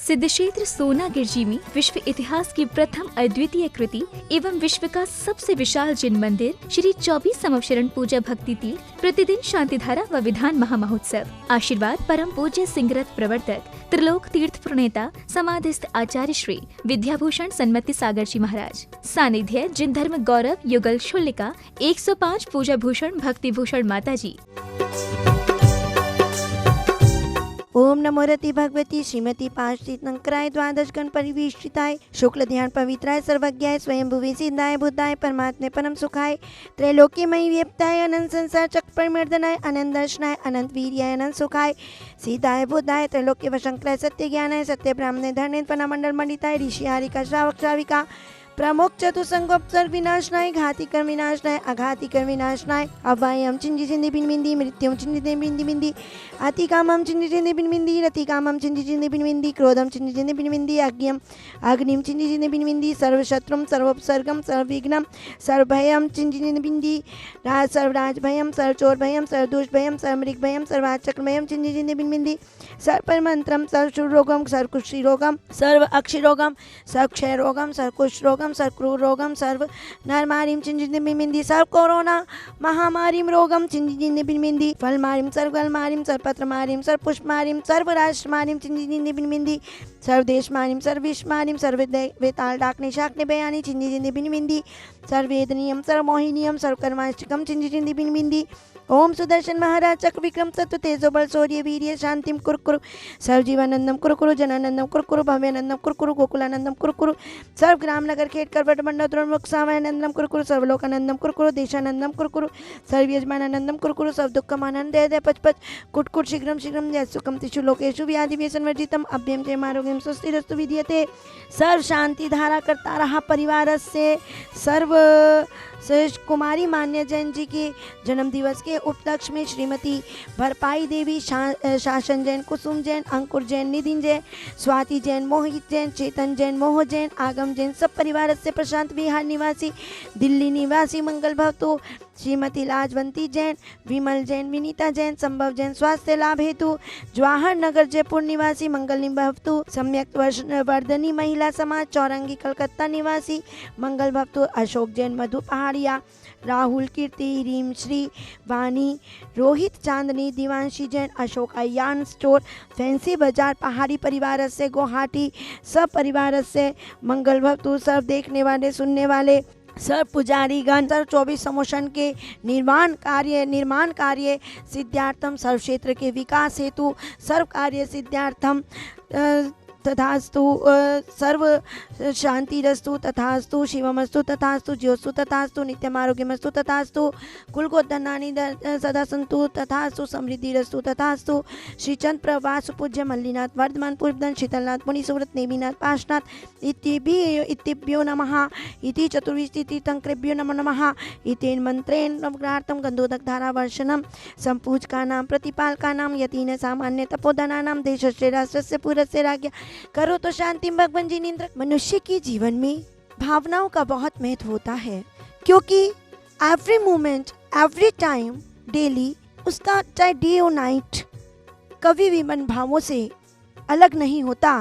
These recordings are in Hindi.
सिद्धक्षेत्र सोनागिरजी में विश्व इतिहास की प्रथम अद्वितीय कृति एवं विश्व का सबसे विशाल जिन मंदिर श्री 24 समवशरण पूजा भक्ति तीर्थ प्रतिदिन शांतिधारा व विधान महामहोत्सव। आशीर्वाद परम पूज्य सिंहरथ प्रवर्तक त्रिलोक तीर्थ प्रणेता समाधिस्थ आचार्य श्री विद्याभूषण सन्मति सागर जी महाराज। सानिध्य जिन धर्म गौरव युगल शुल्लिका 105 पूजा भूषण भक्ति भूषण माता जी। ओम नमो रति भगवती श्रीमती पांच तीर्थंकराय द्वादश गण परिवेष्टिताय शुक्ल ध्यान पवित्राय सर्वज्ञाय स्वयं भुवि सिद्धाय बुद्धाय परमात्मे परम सुखाय त्रैलोक्यमयी व्यप्ताय अनंत संसार चक्र परिमर्दनाय अनंत दर्शनाय अनंत वीर्याय अनंत सुखाय सीताय बुद्धाय त्रैलोक्य वशंकराय सत्य ज्ञानाय सत्य ब्राह्मणे धरणे मंडल मंडिताय ऋषि हारिका श्रावक श्राविका प्रमुख चतुसंगोपसर्ग विनाशनाय घाती कर विनाशनाय अघाती कर विनाशनाय अव्ययम चिंजी चिंदी बिन बिंदी मृत्युम चिंदी बिंदी बिंदी अति कामम चिंजी चिंदी बिन बिंदी रति कामम चिंजी चिंदी बिन बिंदी क्रोधम चिंजी चिंदी बिन बिंदी अज्ञम अग्निम चिंजी चिंदी बिन बिंदी सर्वशत्रुम सर्वोपसर्गम सर्वविघ्नम सर्वभयम चिंजी चिंदी बिंदी सर्वराज भयम सर्वचोर भयम सर्वदोष भयम सर्वमृग भयम सर्वाचक्र भयम चिंजी चिंदी बिन बिंदी सर्वमंत्रम सर्वशुर रोगम सर्वकुष्ठी रोगम सर्व अक्षि रोगम सर्वक्षय रोगम सर्वकुष्ठ रोगम सर्वक्रूर रोगम सर्व नरमारीम चिंजिंदी बिनबिंदी सर्व कोरोना महामारीम रोगम चिंजिंदी बिनबिंदी फलमारीम सर्वगलमारीम सर्वपत्रमारीम सर्वपुष्पमारीम सर्वराष्ट्रमारीम चिंजिंदी बिनबिंदी सर्वदेशमारीम सर्वविश्वमारीम सर्ववेताल डाकने शाकने बयानी चिंजिंदी बिनबिंदी सर्ववेदनीयम सर्वमोहिनीयम सर्वकर्माष्टकम चिंजिंदी बिनबिंदी ओम सुदर्शन महाराज चक्र विक्रम सत्व तेजो बल शौर्य वीर्य शांतिम कुरकुरु सर्वजीवानंदम कुरकुरु जनानंदम कुरकुरु भव्यानंदम कुरकुरु गोकुलानंदम कुरकुरु सर्व ग्राम नगर खेत करवट मंडल द्रोणमुख सामयानंदम कुरकुरु सर्वलोकानंदम कुरकुरु देशानंदम कुरकुरु सर्वयजमानंदम कुरकुरु सब दुःखमानंद दे पच पच कुट कुट शीघ्रम शीघ्रम जयसुखम तिषु लोकेषु व्याधि व्यसन वर्जितम अभ्यम जय आरोग्यम स्वस्तिरस्तु विद्यते। सर्व शांति धारा करता रहा परिवार से सर्व श्रेष्ठ कुमारी मान्य जैन जी के जन्म दिवस के उपलक्ष्य में श्रीमती भरपाई देवी शासन जैन कुसुम जैन अंकुर जैन निधिन जैन स्वाति जैन मोहित जैन चेतन जैन मोह जैन आगम जैन सब परिवार से प्रशांत विहार निवासी दिल्ली निवासी मंगल भवतु श्रीमती लाजवंती जैन विमल जैन विनीता जैन संभव जैन स्वास्थ्य लाभ हेतु जवाहर नगर जयपुर निवासी मंगल भवतु सम्यक वर्धनी महिला समाज चौरंगी कलकत्ता निवासी मंगल भवतु अशोक जैन मधु पहाड़िया राहुल कीर्ति रीम श्री वाणी रोहित चांदनी दिवांशी जैन अशोक अयान स्टोर फैंसी बाजार पहाड़ी परिवार से गुवाहाटी सब परिवार से मंगल भवतु सब देखने वाले सुनने वाले सर्व पुजारीगण सर्व 24 समोशन के निर्माण कार्य सिद्धार्थम सर्व क्षेत्र के विकास हेतु सर्व कार्य सिद्धार्थम तथास्तु सर्व शांतिरस्तु तथास्तु शिवमस्तु तथास्तु ज्योस्तु तथास्तु नित्यमारोग्यमस्तु तथास्तु कुलगोधनानि सदा सन्तु तथास्तु समृद्धिरस्तु तथास्तु श्रीचंद प्रवास पूज्य मल्लीनाथ वर्धमान पूर्वधन शीतलनाथ मुनि सुव्रत नेमिनाथ पाशनाथ इत्यभ्यो नमः इति चतुर्विंशति तीर्थंकरेभ्यो नमो नमः इतेन मंत्रेण नवग्रहार्थं गन्धोदकधारा वर्षणं संपूजकानां प्रतिपालकानां यतीन सामान्य तपोधनानां देशस्य राष्ट्रस्य पूरस्य राज्ञा करो तो शांति भगवान जी निंद्र। मनुष्य के जीवन में भावनाओं का बहुत महत्व होता है क्योंकि every moment every time daily उसका चाहे डे और नाइट कभी भी मन भावों से अलग नहीं होता।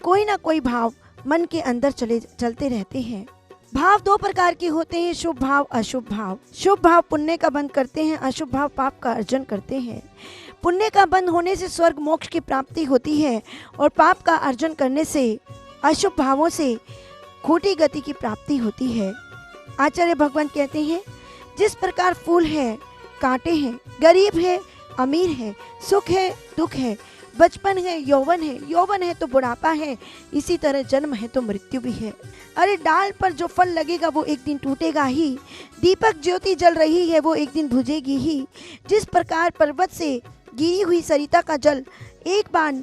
कोई ना कोई भाव मन के अंदर चलते रहते हैं। भाव दो प्रकार के होते हैं, शुभ भाव अशुभ भाव। शुभ भाव पुण्य का बंध करते हैं, अशुभ भाव पाप का अर्जन करते हैं। पुण्य का बंध होने से स्वर्ग मोक्ष की प्राप्ति होती है और पाप का अर्जन करने से अशुभ भावों से खोटी गति की प्राप्ति होती है। आचार्य भगवान कहते हैं जिस प्रकार फूल है कांटे हैं, गरीब है अमीर है, सुख है दुख है, बचपन है यौवन है तो बुढ़ापा है, इसी तरह जन्म है तो मृत्यु भी है। अरे डाल पर जो फल लगेगा वो एक दिन टूटेगा ही, दीपक ज्योति जल रही है वो एक दिन बुझेगी ही। जिस प्रकार पर्वत से गिरी हुई सरिता का जल एक बार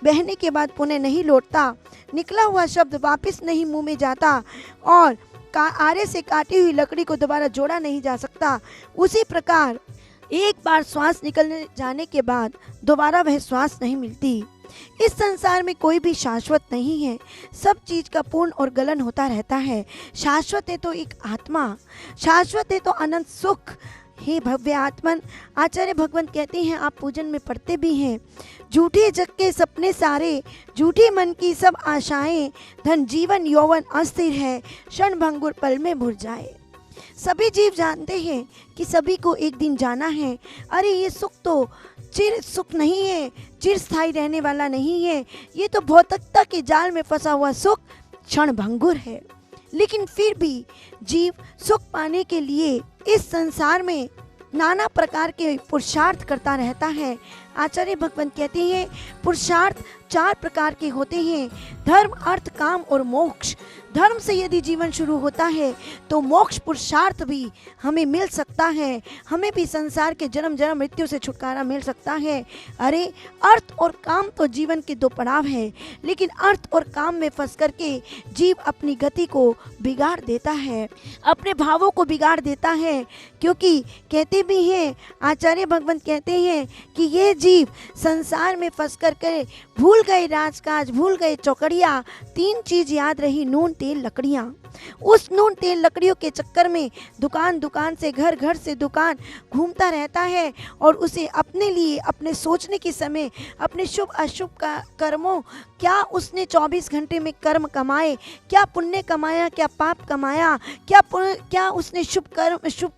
बहने के बाद पुनः नहीं लौटता, निकला हुआ शब्द वापस नहीं मुंह में जाता और आरे से काटी हुई लकड़ी को दोबारा जोड़ा नहीं जा सकता, उसी प्रकार एक बार श्वास निकलने जाने के बाद दोबारा वह श्वास नहीं मिलती। इस संसार में कोई भी शाश्वत नहीं है, सब चीज का पूर्ण और गलन होता रहता है। शाश्वत है तो एक आत्मा, शाश्वत है तो अनंत सुख, हे भव्य आत्मन, आचार्य भगवंत कहते हैं, आप पूजन में पढ़ते भी हैं, झूठे जग के सपने सारे, झूठी मन की सब आशाएं, धन जीवन यौवन अस्थिर है, क्षण भंगुर पल में भुर जाए। सभी जीव जानते हैं कि सभी को एक दिन जाना है। अरे ये सुख तो चिर सुख नहीं है, चिर स्थायी रहने वाला नहीं है। ये तो भौतिकता के जाल में फंसा हुआ सुख क्षण भंगुर है। लेकिन फिर भी जीव सुख पाने के लिए इस संसार में नाना प्रकार के पुरुषार्थ करता रहता है। आचार्य भगवंत कहते हैं, पुरुषार्थ 4 प्रकार के होते हैं, धर्म, अर्थ, काम और मोक्ष। धर्म से यदि जीवन शुरू होता है तो मोक्ष पुरुषार्थ भी हमें मिल सकता है, हमें भी संसार के जन्म जन्म मृत्यु से छुटकारा मिल सकता है। अरे अर्थ और काम तो जीवन के 2 पड़ाव है, लेकिन अर्थ और काम में फंस करके जीव अपनी गति को बिगाड़ देता है, अपने भावों को बिगाड़ देता है। क्योंकि कहते भी हैं, आचार्य भगवंत कहते हैं कि ये जीव संसार में फंस करके भूल गए राजकाज, भूल गए चौकड़िया, 3 चीज याद रही, नून तेल लकड़ियाँ। उस नून तेल लकड़ियों के चक्कर में दुकान दुकान से घर, घर से दुकान घूमता रहता है और उसे अपने लिए, अपने सोचने के समय, अपने शुभ अशुभ का कर्मों, क्या उसने 24 घंटे में कर्म कमाए, क्या पुण्य कमाया, क्या पाप कमाया, क्या उसने शुभ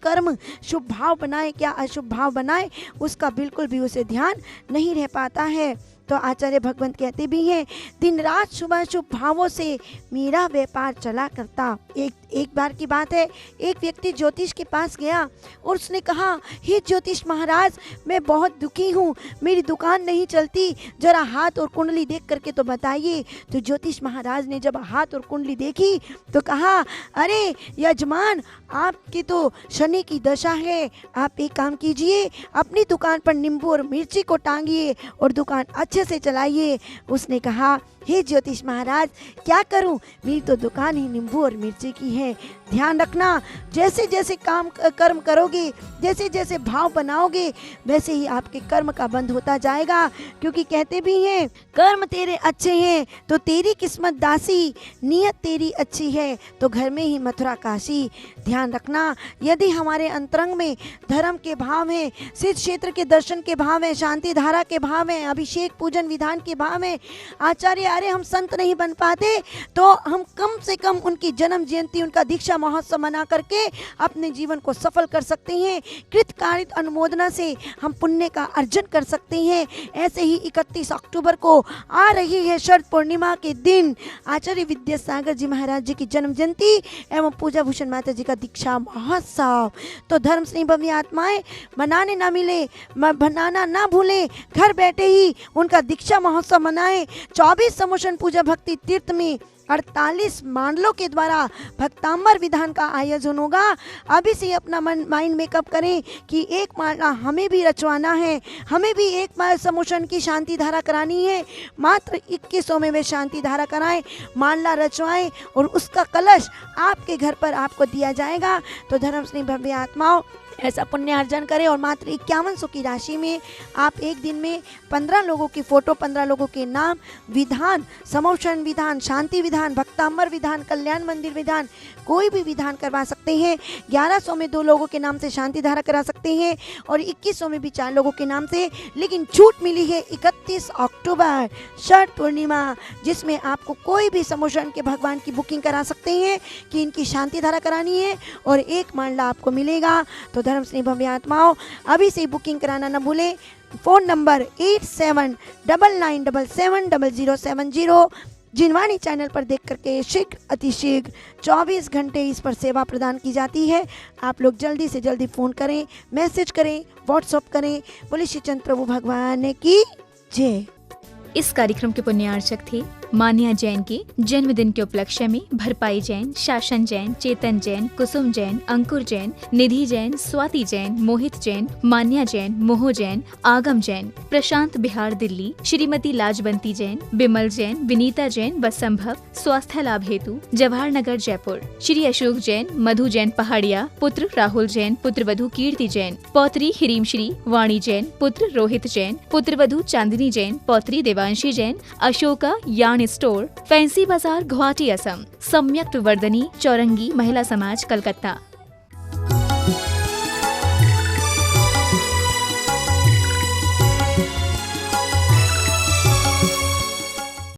कर्म शुभ भाव बनाए, क्या अशुभ भाव बनाए, उसका बिल्कुल भी उसे ध्यान नहीं रह पाता है। तो आचार्य भगवंत कहते भी हैं, दिन रात शुभ शुभ भावों से मेरा व्यापार चला करता। एक बार की बात है, एक व्यक्ति ज्योतिष के पास गया और उसने कहा, हे ज्योतिष महाराज, मैं बहुत दुखी हूँ, मेरी दुकान नहीं चलती, जरा हाथ और कुंडली देख करके तो बताइए। तो ज्योतिष महाराज ने जब हाथ और कुंडली देखी तो कहा, अरे यजमान, आपकी तो शनि की दशा है, आप एक काम कीजिए, अपनी दुकान पर नींबू और मिर्ची को टांगिए और दुकान अच्छे से चलाइए। उसने कहा, हे ज्योतिष महाराज, क्या करूं, मेरी तो दुकान ही नींबू और मिर्ची की है। ध्यान रखना, जैसे जैसे कर्म करोगे, जैसे जैसे भाव बनाओगे, वैसे ही आपके कर्म का बंद होता जाएगा। क्योंकि कहते भी हैं, कर्म तेरे अच्छे हैं तो तेरी किस्मत दासी, नियत तेरी अच्छी है तो घर में ही मथुरा काशी। ध्यान रखना, यदि हमारे अंतरंग में धर्म के भाव हैं, सिद्ध क्षेत्र के दर्शन के भाव हैं, शांति धारा के भाव हैं, अभिषेक पूजन विधान के भाव हैं, आचार्य अरे हम संत नहीं बन पाते तो हम कम से कम उनकी जन्म जयंती, उनका दीक्षा महोत्सव मना करके अपने जीवन को सफल कर सकते हैं। कृतकार्य अनुमोदना से हम पुण्य का अर्जन कर सकते हैं। ऐसे ही 31 अक्टूबर को आ रही है शरद पूर्णिमा के दिन आचार्य विद्यासागर जी महाराज जी की जन्म जयंती एवं पूजा भूषण माता जी का दीक्षा महोत्सव। तो धर्म स्नेही भव्य आत्माएं मनाने ना मिले, बनाना ना भूले, घर बैठे ही उनका दीक्षा महोत्सव मनाएं। 24 समोशन पूजा भक्ति तीर्थ में 48 मांडलों के द्वारा भक्तांबर विधान का आयोजन होगा। अभी से अपना माइंड मेकअप करें कि एक माला हमें भी रचवाना है, हमें भी एक समोशन की शांति धारा करानी है। मात्र 2100 में वे शांति धारा कराएं, माला रचवाएं और उसका कलश आपके घर पर आपको दिया जाएगा। तो धर्म स्नेही भव्य आत्माओं, ऐसा पुण्य अर्जन करें और मात्र 5100 की राशि में आप एक दिन में 15 लोगों की फोटो, 15 लोगों के नाम, विधान, समोशन विधान, शांति विधान, भक्तांबर विधान, कल्याण मंदिर विधान, कोई भी विधान करवा सकते हैं। 1100 में 2 लोगों के नाम से शांति धारा करा सकते हैं और 2100 में भी 4 लोगों के नाम से। लेकिन छूट मिली है 31 अक्टूबर शरद पूर्णिमा, जिसमें आपको कोई भी समोशन के भगवान की बुकिंग करा सकते हैं कि इनकी शांति धारा करानी है और एक मांडला आपको मिलेगा। तो धर्म स्नेही भव्य आत्माओं, अभी से बुकिंग कराना न भूलें। फ़ोन नंबर 8799770070 जिनवाणी चैनल पर देख करके शीघ्र अतिशीघ्र 24 घंटे इस पर सेवा प्रदान की जाती है। आप लोग जल्दी से जल्दी फ़ोन करें, मैसेज करें, व्हाट्सअप करें। बोले श्री चंद्र प्रभु भगवान की जय। इस कार्यक्रम के पुण्यार्चक थे मान्या जैन के जन्मदिन के उपलक्ष्य में भरपाई जैन, शासन जैन, चेतन जैन, कुसुम जैन, अंकुर जैन, निधि जैन, स्वाति जैन, मोहित जैन, मान्या जैन, मोह जैन, आगम जैन, प्रशांत बिहार दिल्ली, श्रीमती लाजबंती जैन, बिमल जैन, विनीता जैन व संभव स्वास्थ्य लाभ हेतु जवाहर नगर जयपुर, श्री अशोक जैन, मधु जैन पहाड़िया, पुत्र राहुल जैन, पुत्र वधु कीर्ति जैन, पौत्री हिरीम श्री वाणी जैन, पुत्र रोहित जैन, पुत्र वधु चांदनी जैन, पौत्री Devanshi Jain, Ashoka yarn store, fancy Bazar, Guwahati, Assam, सम्यक्त वर्धनी, चौरंगी, महिला समाज, कलकत्ता।